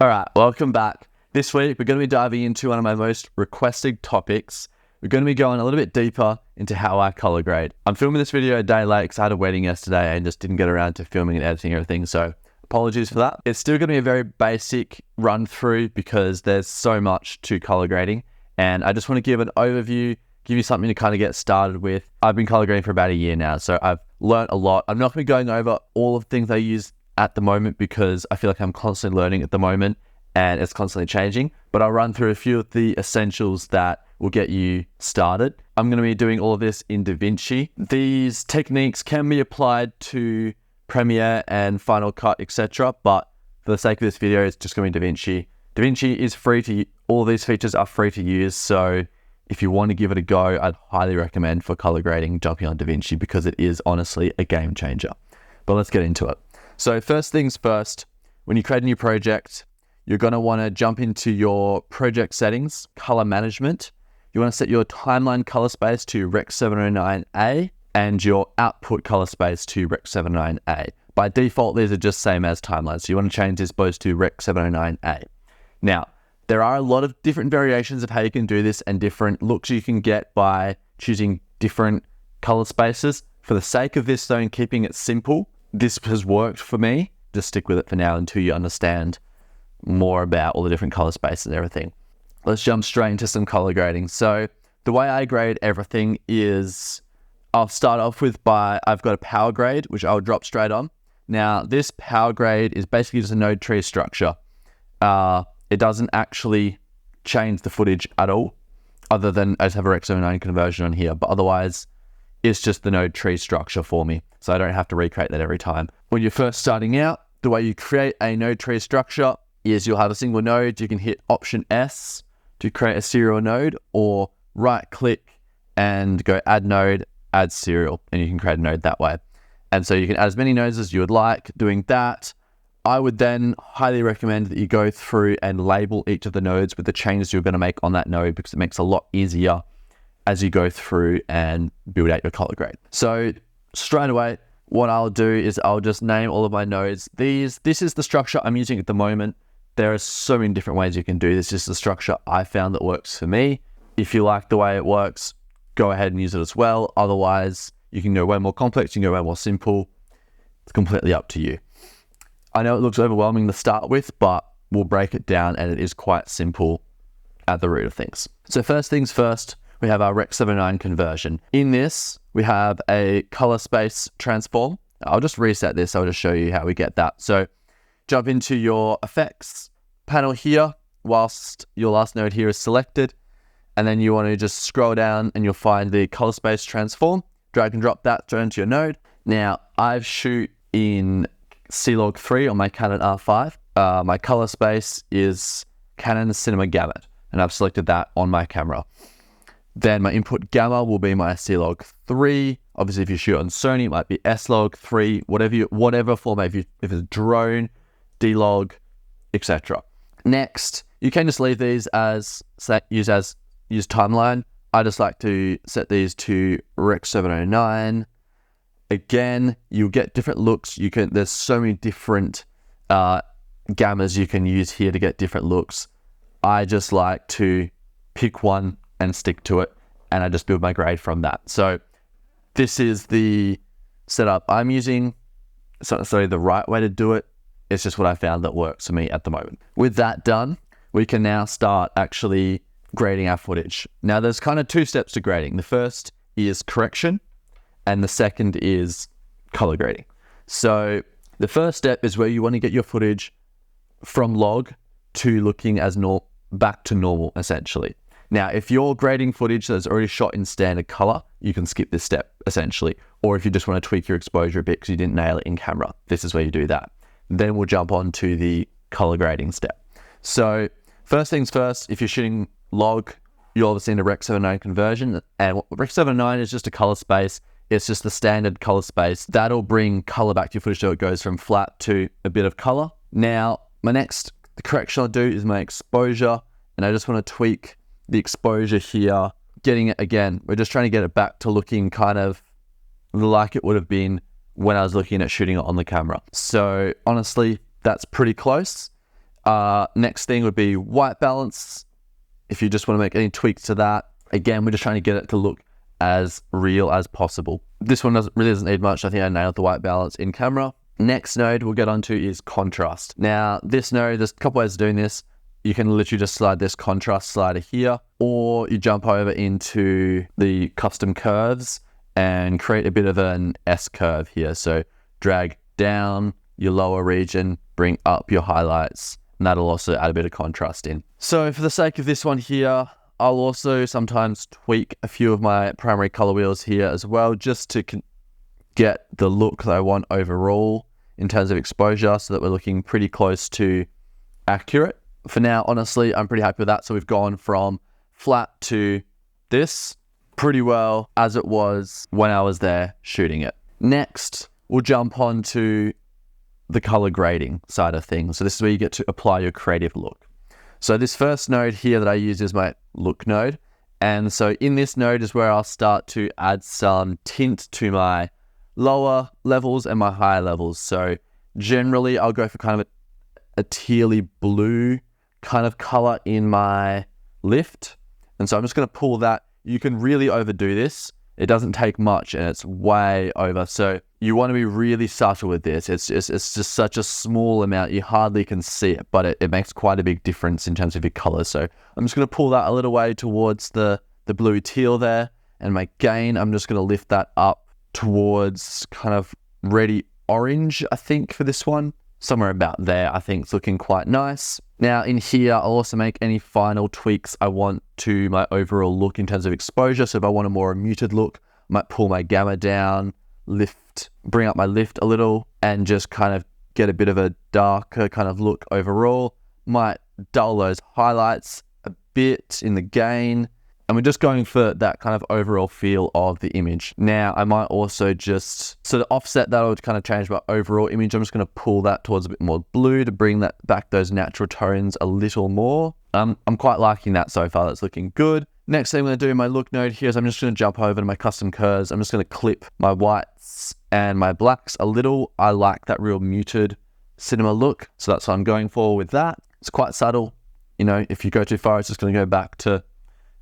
All right, welcome back. This week, we're going to be diving into one of my most requested topics. We're going to be going a little bit deeper into how I color grade. I'm filming this video a day late because I had a wedding yesterday and just didn't get around to filming and editing everything, so apologies for that. It's still going to be a very basic run through because there's so much to color grading, and I just want to give an overview, give you something to kind of get started with. I've been color grading for about a year now, so I've learned a lot. I'm not going to be going over all of the things I use at the moment because I feel like I'm constantly learning at the moment and it's constantly changing, but I'll run through a few of the essentials that will get you started. I'm going to be doing all of this in Davinci. These techniques can be applied to Premiere and Final Cut, etc., but for the sake of this video, it's just going to be Davinci. Davinci is free to, all of these features are free to use, so if you want to give it a go, I'd highly recommend for color grading jumping on Davinci because it is honestly a game changer. But let's get into it. So first things first, when you create a new project, you're going to want to jump into your project settings, color management. You want to set your timeline color space to Rec. 709A and your output color space to Rec. 709A. By default, these are just same as timelines. So you want to change this both to Rec. 709A. Now, there are a lot of different variations of how you can do this and different looks you can get by choosing different color spaces. For the sake of this though, and keeping it simple, this has worked for me. Just stick with it for now until you understand more about all the different color spaces and everything. Let's jump straight into some color grading. So the way I grade everything is I'll start off with I've got a power grade, which I'll drop straight on. Now this power grade is basically just a node tree structure. It doesn't actually change the footage at all, other than I just have a Rec. 709 conversion on here, but otherwise it's just the node tree structure for me. So I don't have to recreate that every time. When you're first starting out, the way you create a node tree structure is you'll have a single node. You can hit Option S to create a serial node, or right click and go add node, add serial, and you can create a node that way. And so you can add as many nodes as you would like. Doing that, I would then highly recommend that you go through and label each of the nodes with the changes you're going to make on that node because it makes it a lot easier as you go through and build out your color grade. So straight away, what I'll do is I'll just name all of my nodes. This is the structure I'm using at the moment. There are so many different ways you can do this. This is the structure I found that works for me. If you like the way it works, go ahead and use it as well. Otherwise, you can go way more complex, you can go way more simple. It's completely up to you. I know it looks overwhelming to start with, but we'll break it down and it is quite simple at the root of things. So first things first, we have our Rec. 709 conversion. In this, we have a color space transform. I'll just reset this. I'll just show you how we get that. So jump into your effects panel here whilst your last node here is selected. And then you want to just scroll down and you'll find the color space transform. Drag and drop that straight into your node. Now, I've shoot in C-Log 3 on my Canon R5. My color space is Canon Cinema Gamut, and I've selected that on my camera. Then my input gamma will be my C-Log 3. Obviously, if you shoot on Sony, it might be S-Log 3, whatever format, if it's drone, D-Log, etc. Next, you can just leave these use timeline. I just like to set these to Rec. 709. Again, you'll get different looks. There's so many different gammas you can use here to get different looks. I just like to pick one and stick to it, and I just build my grade from that. So this is the setup I'm using. It's not necessarily the right way to do it. It's just what I found that works for me at the moment. With that done, we can now start actually grading our footage. Now there's kind of two steps to grading. The first is correction, and the second is color grading. So the first step is where you want to get your footage from log to looking as back to normal, essentially. Now, if you're grading footage that's already shot in standard color, you can skip this step, essentially. Or if you just want to tweak your exposure a bit because you didn't nail it in camera, this is where you do that. Then we'll jump on to the color grading step. So first things first, if you're shooting log, you'll obviously need a Rec. 709 conversion. And Rec. 709 is just a color space. It's just the standard color space. That'll bring color back to your footage so it goes from flat to a bit of color. Now, the correction I'll do is my exposure. And I just want to tweak the exposure here, getting it again. We're just trying to get it back to looking kind of like it would have been when I was looking at shooting it on the camera. So honestly, that's pretty close. Next thing would be white balance. If you just want to make any tweaks to that, again, we're just trying to get it to look as real as possible. This one really doesn't need much. I think I nailed the white balance in camera. Next node we'll get onto is contrast. Now this node, there's a couple ways of doing this. You can literally just slide this contrast slider here, or you jump over into the custom curves and create a bit of an S curve here. So drag down your lower region, bring up your highlights, and that'll also add a bit of contrast in. So for the sake of this one here, I'll also sometimes tweak a few of my primary color wheels here as well, just to get the look that I want overall in terms of exposure, so that we're looking pretty close to accurate. For now, honestly, I'm pretty happy with that. So we've gone from flat to this pretty well as it was when I was there shooting it. Next, we'll jump on to the color grading side of things. So this is where you get to apply your creative look. So this first node here that I use is my look node. And so in this node is where I'll start to add some tint to my lower levels and my higher levels. So generally I'll go for kind of a tealy blue kind of color in my lift. And so I'm just going to pull that. You can really overdo this. It doesn't take much and it's way over. So you want to be really subtle with this. It's just such a small amount. You hardly can see it, but it makes quite a big difference in terms of your color. So I'm just going to pull that a little way towards the blue teal there. And my gain, I'm just going to lift that up towards kind of reddy orange, I think, for this one. Somewhere about there, I think it's looking quite nice. Now in here, I'll also make any final tweaks I want to my overall look in terms of exposure. So if I want a more muted look, I might pull my gamma down, bring up my lift a little, and just kind of get a bit of a darker kind of look overall. Might dull those highlights a bit in the gain. And we're just going for that kind of overall feel of the image. Now, I might also just, so to offset that, I would kind of change my overall image. I'm just going to pull that towards a bit more blue to bring that back, those natural tones a little more. I'm quite liking that so far. That's looking good. Next thing I'm going to do in my look node here is I'm just going to jump over to my custom curves. I'm just going to clip my whites and my blacks a little. I like that real muted cinema look. So that's what I'm going for with that. It's quite subtle. You know, if you go too far, it's just going to go back to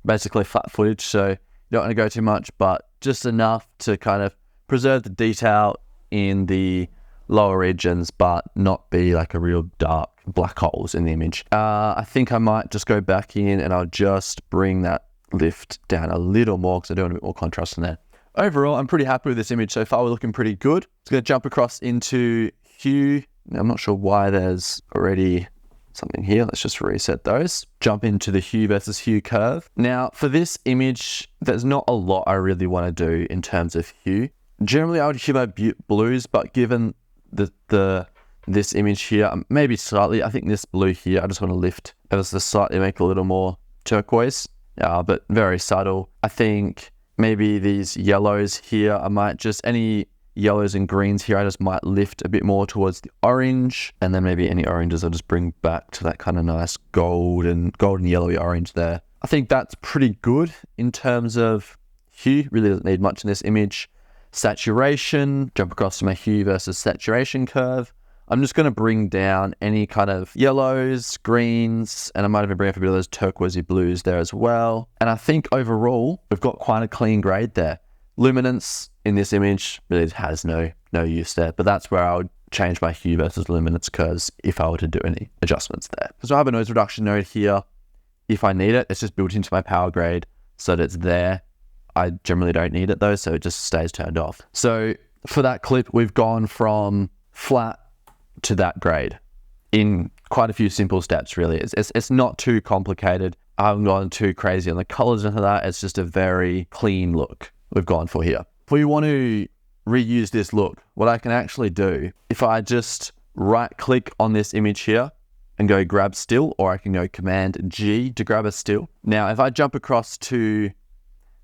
basically flat footage, so you don't want to go too much, but just enough to kind of preserve the detail in the lower regions, but not be like a real dark black holes in the image. I think I might just go back in and I'll just bring that lift down a little more because I do want a bit more contrast in there. Overall, I'm pretty happy with this image so far. We're looking pretty good. It's going to jump across into hue. Now, I'm not sure why there's already something here. Let's just reset those. Jump into the hue versus hue curve. Now for this image, there's not a lot I really want to do in terms of hue. Generally I would hue my blues, but given this image here, maybe slightly, I think this blue here, I just want to lift ever so slightly, make it a little more turquoise, but very subtle. I think maybe these yellows here, I might just, any yellows and greens here, I just might lift a bit more towards the orange, and then maybe any oranges I'll just bring back to that kind of nice golden yellowy orange there. I think that's pretty good in terms of hue. Really doesn't need much in this image. Saturation, jump across to my hue versus saturation curve. I'm just going to bring down any kind of yellows, greens, and I might even bring up a bit of those turquoisey blues there as well. And I think overall, we've got quite a clean grade there. Luminance in this image really has no use there, but that's where I would change my hue versus luminance curves if I were to do any adjustments there. So I have a noise reduction node here. If I need it, it's just built into my power grade so that it's there. I generally don't need it though, so it just stays turned off. So for that clip, we've gone from flat to that grade in quite a few simple steps, really. It's not too complicated. I haven't gone too crazy on the colors and that. It's just a very clean look we've gone for here. If we want to reuse this look, what I can actually do, if I just right click on this image here and go grab still, or I can go Command G to grab a still. Now, if I jump across to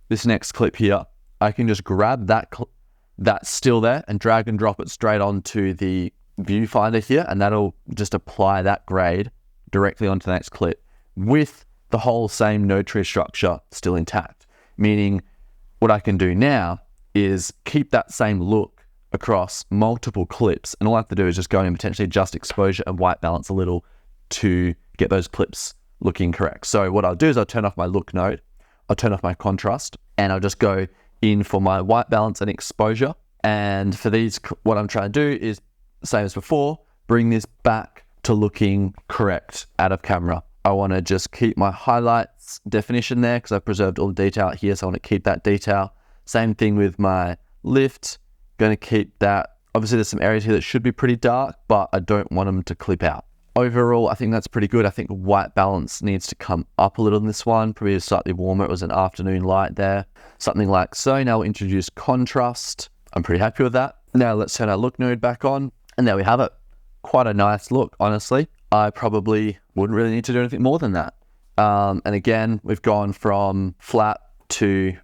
this next clip here, I can just grab that still there and drag and drop it straight onto the viewfinder here, and that'll just apply that grade directly onto the next clip with the whole same node tree structure still intact. Meaning what I can do now is keep that same look across multiple clips, and all I have to do is just go in and potentially adjust exposure and white balance a little to get those clips looking correct. So what I'll do is I'll turn off my look node, I'll turn off my contrast, and I'll just go in for my white balance and exposure. And for these, what I'm trying to do is, same as before, bring this back to looking correct out of camera. I want to just keep my highlights definition there because I've preserved all the detail here, so I want to keep that detail. Same thing with my lift, going to keep that. Obviously there's some areas here that should be pretty dark, but I don't want them to clip out. Overall, I think that's pretty good. I think white balance needs to come up a little in this one, probably slightly warmer. It was an afternoon light there, something like so. Now we'll introduce contrast. I'm pretty happy with that. Now let's turn our look node back on, and there we have it. Quite a nice look, honestly. I probably wouldn't really need to do anything more than that. And again, we've gone from flat to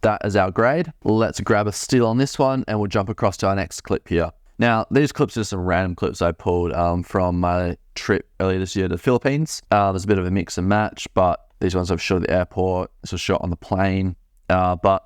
that as our grade. Let's grab a still on this one and we'll jump across to our next clip here. Now, these clips are some random clips I pulled from my trip earlier this year to the Philippines. There's a bit of a mix and match, but these ones I've shot at the airport. This was shot on the plane. But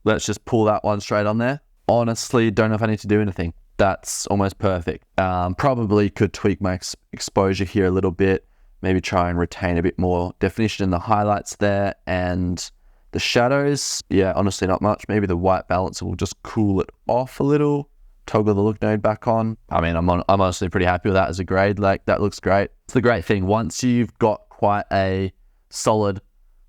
let's just pull that one straight on there. Honestly, don't know if I need to do anything. That's almost perfect. Probably could tweak my exposure here a little bit. Maybe try and retain a bit more definition in the highlights there. And the shadows, yeah, honestly not much. Maybe the white balance will just cool it off a little. Toggle the look node back on. I mean, I'm honestly pretty happy with that as a grade. Like, that looks great. It's the great thing. Once you've got quite a solid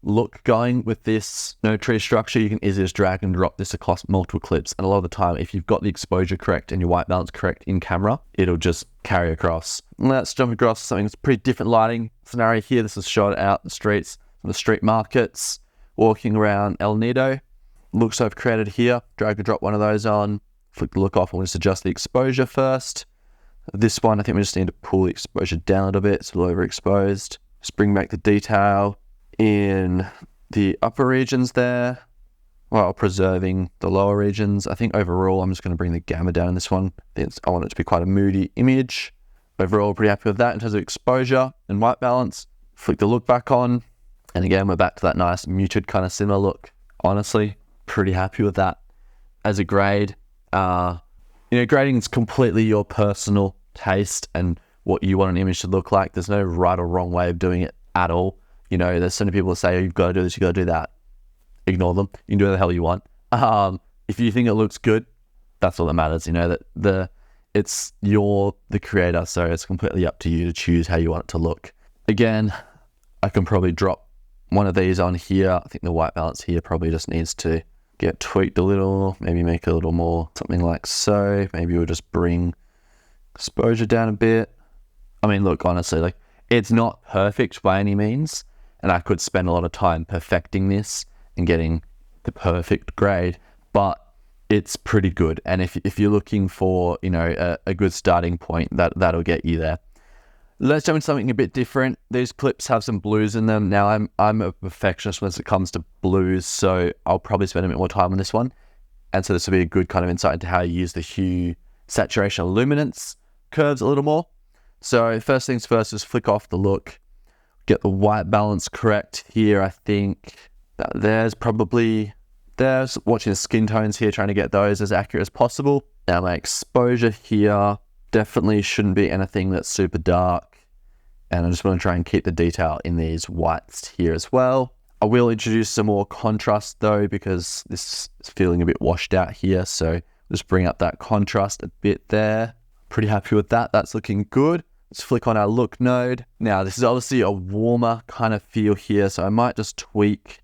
look going with this node tree structure, you can easily just drag and drop this across multiple clips. And a lot of the time, if you've got the exposure correct and your white balance correct in camera, it'll just carry across. Let's jump across to something that's pretty different lighting scenario here. This is shot out in the streets, the street markets, walking around El Nido. Looks I've created here. Drag and drop one of those on. Flick the look off and we'll just adjust the exposure first. This one, I think we just need to pull the exposure down a little bit. It's a little overexposed. Just bring back the detail in the upper regions there while preserving the lower regions. I think overall, I'm just going to bring the gamma down in this one. I want it to be quite a moody image. Overall, pretty happy with that in terms of exposure and white balance. Flick the look back on. And again, we're back to that nice muted kind of similar look. Honestly, pretty happy with that. As a grade, grading is completely your personal taste and what you want an image to look like. There's no right or wrong way of doing it at all. You know, there's so many people that say, oh, you've got to do this, you've got to do that. Ignore them. You can do what the hell you want. If you think it looks good, that's all that matters. You know, that you're the creator, so it's completely up to you to choose how you want it to look. Again, I can probably drop one of these on here. I think the white balance here probably just needs to get tweaked a little, maybe make it a little more, something like so. Maybe we'll just bring exposure down a bit. I mean, look, honestly, like, it's not perfect by any means, and I could spend a lot of time perfecting this and getting the perfect grade, but it's pretty good. And if you're looking for, a good starting point, that'll get you there. Let's jump into something a bit different. These clips have some blues in them. Now, I'm a perfectionist when it comes to blues, so I'll probably spend a bit more time on this one. And so this will be a good kind of insight into how you use the hue, saturation, luminance curves a little more. So first things first is flick off the look. Get the white balance correct here. I think there's watching the skin tones here, trying to get those as accurate as possible. Now my exposure here definitely shouldn't be anything that's super dark. And I just want to try and keep the detail in these whites here as well. I will introduce some more contrast though, because this is feeling a bit washed out here. So just bring up that contrast a bit there. Pretty happy with that. That's looking good. Let's flick on our look node. Now this is obviously a warmer kind of feel here. So I might just tweak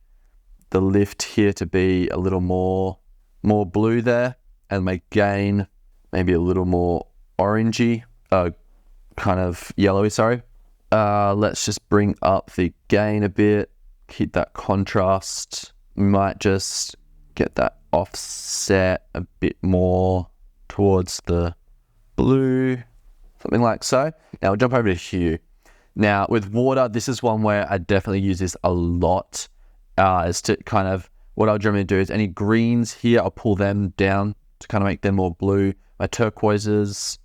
the lift here to be a little more blue there, and make gain maybe a little more orangey, kind of yellowy, sorry. Let's just bring up the gain a bit, keep that contrast. We might just get that offset a bit more towards the blue, something like so. Now we'll jump over to hue. Now with water, this is one where I definitely use this a lot, is to kind of, what I'll generally do is any greens here, I'll pull them down to kind of make them more blue. My turquoises,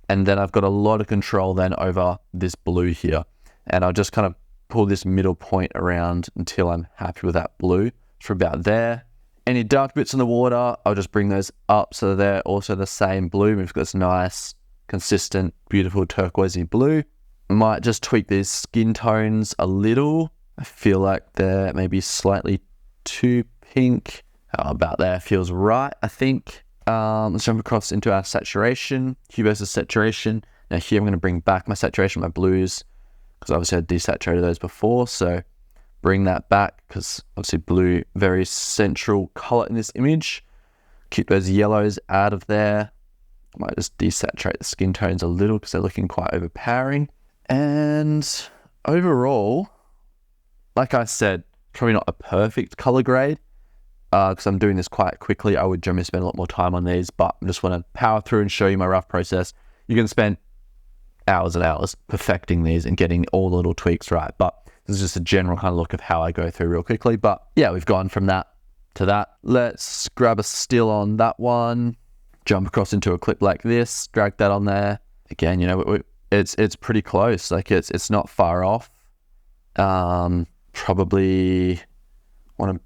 and then I've got a lot of control then over this blue here. And I'll just kind of pull this middle point around until I'm happy with that blue. For about there. Any dark bits in the water, I'll just bring those up so they're also the same blue. We've got this nice, consistent, beautiful turquoisey blue. Might just tweak these skin tones a little. I feel like they're maybe slightly too pink. How about there? Feels right, I think. Let's jump across into our saturation. Hue versus saturation. Now here I'm going to bring back my saturation, my blues, because obviously I desaturated those before. So bring that back, because obviously blue, very central color in this image. Keep those yellows out of there. I might just desaturate the skin tones a little because they're looking quite overpowering. And overall, like I said, probably not a perfect color grade because I'm doing this quite quickly. I would generally spend a lot more time on these, but I just want to power through and show you my rough process. You can spend hours and hours perfecting these and getting all the little tweaks right. But this is just a general kind of look of how I go through real quickly. But yeah, we've gone from that to that. Let's grab a still on that one, jump across into a clip like this, drag that on there. Again, you know, it's pretty close. Like it's not far off. Probably want to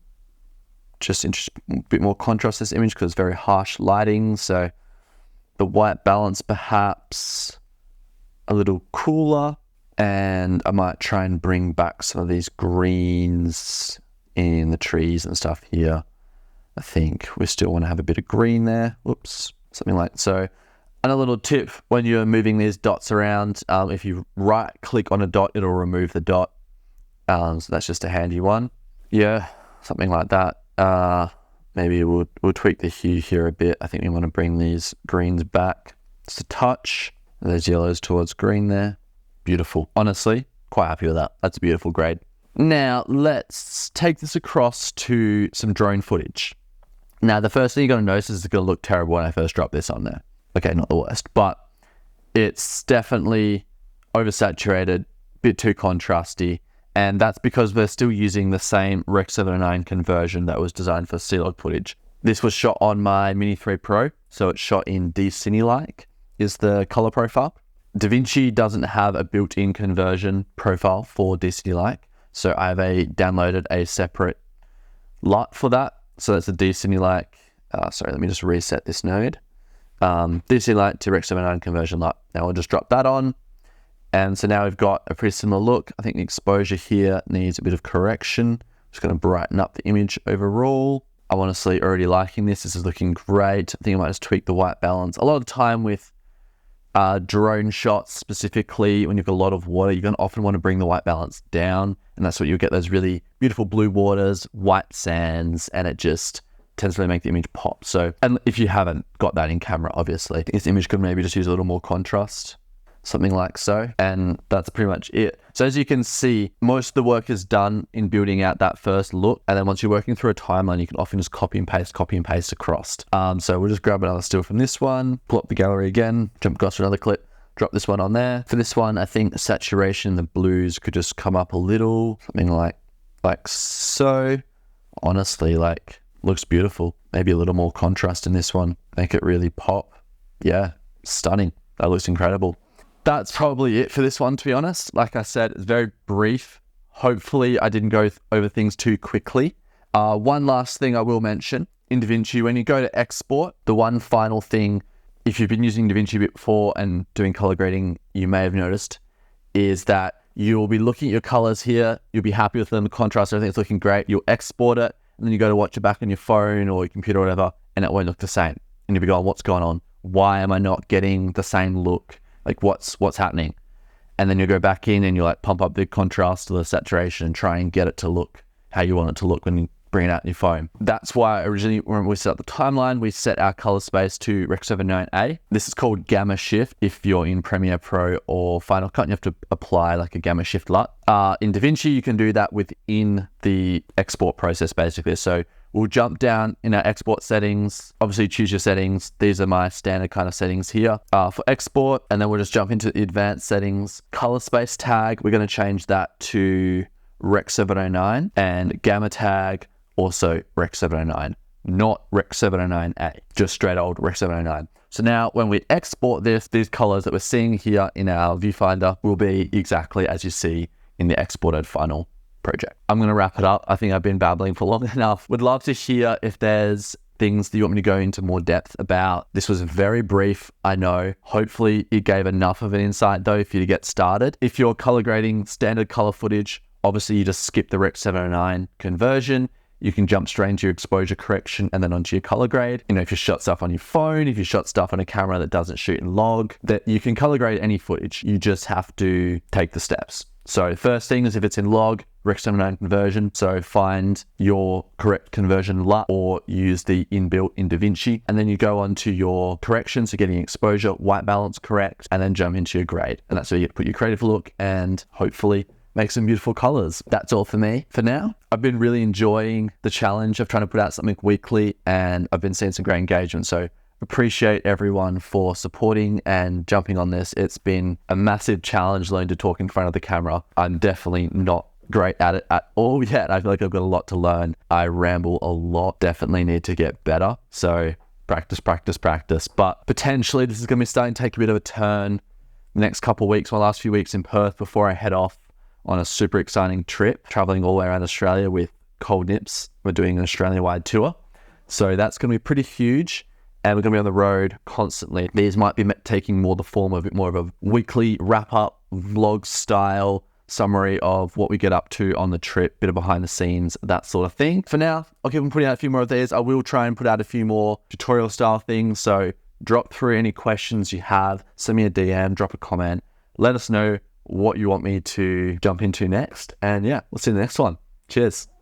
just introduce a bit more contrast to this image because it's very harsh lighting. So the white balance perhaps a little cooler, and I might try and bring back some of these greens in the trees and stuff here. I think we still want to have a bit of green there. Whoops, something like so. And a little tip when you're moving these dots around, if you right click on a dot, it'll remove the dot. So that's just a handy one. Yeah, something like that. Maybe we'll tweak the hue here a bit. I think we want to bring these greens back just a touch. Those yellows towards green there. Beautiful. Honestly, quite happy with that. That's a beautiful grade. Now let's take this across to some drone footage. Now the first thing you're going to notice is it's going to look terrible when I first drop this on there. Okay, not the worst, but it's definitely oversaturated, a bit too contrasty. And that's because we're still using the same Rec 709 conversion that was designed for C-Log footage. This was shot on my Mini 3 Pro, so it's shot in D-Cine-like is the color profile. Davinci doesn't have a built-in conversion profile for D-Cine-like, so I've downloaded a separate LUT for that. So that's a D-Cine-like, sorry, let me just reset this node. D-Cine-like to Rec 709 conversion LUT. Now we'll just drop that on. And so now we've got a pretty similar look. I think the exposure here needs a bit of correction. Just going to brighten up the image overall. I'm honestly already liking this. This is looking great. I think I might just tweak the white balance. A lot of the time with drone shots, specifically when you've got a lot of water, you're going to often want to bring the white balance down. And that's what you'll get, those really beautiful blue waters, white sands, and it just tends to really make the image pop. So, and if you haven't got that in camera, obviously, this image could maybe just use a little more contrast. Something like so, and that's pretty much it. So as you can see, most of the work is done in building out that first look, and then once you're working through a timeline, you can often just copy and paste across. So we'll just grab another still from this one, pull up the gallery again, jump across to another clip, drop this one on there. For this one, I think the saturation, the blues could just come up a little, something like so. Honestly, like, looks beautiful. Maybe a little more contrast in this one, make it really pop. Yeah, stunning. That looks incredible. That's probably it for this one, to be honest. Like I said, it's very brief. Hopefully I didn't go over things too quickly. One last thing I will mention, in Davinci, when you go to export, the one final thing, if you've been using Davinci before and doing color grading, you may have noticed, is that you'll be looking at your colors here, you'll be happy with them, the contrast, everything's looking great, you'll export it, and then you go to watch it back on your phone or your computer or whatever, and it won't look the same. And you'll be going, what's going on? Why am I not getting the same look? Like what's happening? And then you go back in and you like pump up the contrast to the saturation and try and get it to look how you want it to look when you bring it out in your phone. That's why originally when we set up the timeline, we set our color space to Rec 709A. This is called gamma shift. If you're in Premiere Pro or Final Cut, you have to apply like a gamma shift LUT. In Davinci, you can do that within the export process basically. So we'll jump down in our export settings. Obviously choose your settings. These are my standard kind of settings here for export. And then we'll just jump into the advanced settings. Color space tag, we're going to change that to Rec 709, and gamma tag also Rec 709, not Rec 709A, just straight old Rec 709. So now when we export this, these colors that we're seeing here in our viewfinder will be exactly as you see in the exported final project. I'm going to wrap it up. I think I've been babbling for long enough. Would love to hear if there's things that you want me to go into more depth about. This was very brief, I know. Hopefully it gave enough of an insight though for you to get started. If you're color grading standard color footage, obviously you just skip the Rec. 709 conversion. You can jump straight into your exposure correction and then onto your color grade. You know, if you shot stuff on your phone, if you shot stuff on a camera that doesn't shoot in log, that you can color grade any footage. You just have to take the steps. So first thing is if it's in log, Rec. 709 conversion. So find your correct conversion LUT or use the inbuilt in Davinci. And then you go on to your corrections, so getting exposure, white balance correct, and then jump into your grade. And that's where you put your creative look and hopefully make some beautiful colors. That's all for me for now. I've been really enjoying the challenge of trying to put out something weekly, and I've been seeing some great engagement. So appreciate everyone for supporting and jumping on this. It's been a massive challenge learning to talk in front of the camera. I'm definitely not great at it at all yet. I feel like I've got a lot to learn. I ramble a lot, definitely need to get better. So practice, practice, practice. But potentially this is going to be starting to take a bit of a turn the next couple of weeks, my last few weeks in Perth before I head off on a super exciting trip, traveling all the way around Australia with Cold Nips. We're doing an Australia-wide tour. So that's going to be pretty huge. And we're going to be on the road constantly. These might be taking more the form of more of a weekly wrap-up, vlog style summary of what we get up to on the trip, bit of behind the scenes, that sort of thing. For now, I'll keep on putting out a few more of these. I will try and put out a few more tutorial style things. So drop through any questions you have, send me a DM, drop a comment, let us know what you want me to jump into next. And yeah, we'll see you in the next one. Cheers.